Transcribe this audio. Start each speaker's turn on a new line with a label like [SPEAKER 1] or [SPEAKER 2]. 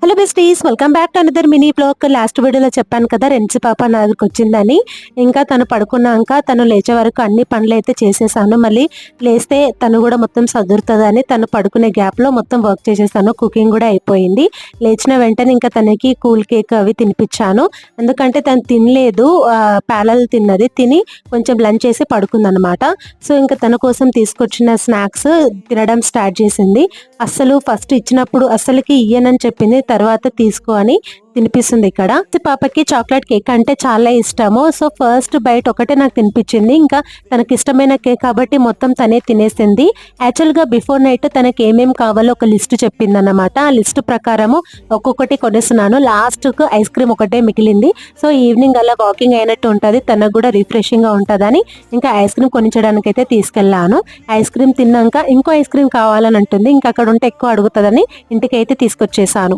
[SPEAKER 1] Hello besties, welcome back to another mini blog. Last వీడియోలో చెప్పాను కదా రెంచి పాప నా దగ్గరికి వచ్చిందని. ఇంకా తను పడుకున్నాక తను లేచే వరకు అన్ని పనులు అయితే చేసేసాను. మళ్ళీ లేస్తే తను కూడా మొత్తం సదురుతుందని తను పడుకునే గ్యాప్లో మొత్తం వర్క్ చేసేసాను. కుకింగ్ కూడా అయిపోయింది. లేచిన వెంటనే ఇంకా తనకి కూల్ కేక్ అవి తినిపించాను. ఎందుకంటే తను తినలేదు, ప్యాలలు తిన్నది. తిని కొంచెం లంచ్ చేసి పడుకుందనమాట. సో ఇంకా తన కోసం తీసుకొచ్చిన స్నాక్స్ తినడం స్టార్ట్ చేసింది. అస్సలు ఫస్ట్ ఇచ్చినప్పుడు అస్సలకి ఇయ్యనని చెప్పింది, తర్వాత తీసుకో అని తినిపిస్తుంది. ఇక్కడ పాపకి చాక్లెట్ కేక్ అంటే చాలా ఇష్టము. సో ఫస్ట్ బైట్ ఒకటే నాకు తినిపించింది. ఇంకా తనకి ఇష్టమైన కేక్ కాబట్టి మొత్తం తనే తినేసింది. యాక్చువల్ గా బిఫోర్ నైట్ తనకి ఏమేమి కావాలో ఒక లిస్ట్ చెప్పింది అన్నమాట. ఆ లిస్ట్ ప్రకారము ఒక్కొక్కటి కొనేస్తున్నాను. లాస్ట్ కు ఐస్ క్రీమ్ ఒకటే మిగిలింది. సో ఈవినింగ్ అలా వాకింగ్ అయినట్టు ఉంటుంది, తనకు కూడా రిఫ్రెషింగ్ గా ఉంటుందని ఇంకా ఐస్ క్రీమ్ కొనిచ్చడానికి అయితే తీసుకెళ్లాను. ఐస్ క్రీమ్ తిన్నాక ఇంకో ఐస్ క్రీమ్ కావాలని అంటుంది. ఇంకా అక్కడ ఉంటే ఎక్కువ అడుగుతుందని ఇంటికి అయితే తీసుకొచ్చేసాను.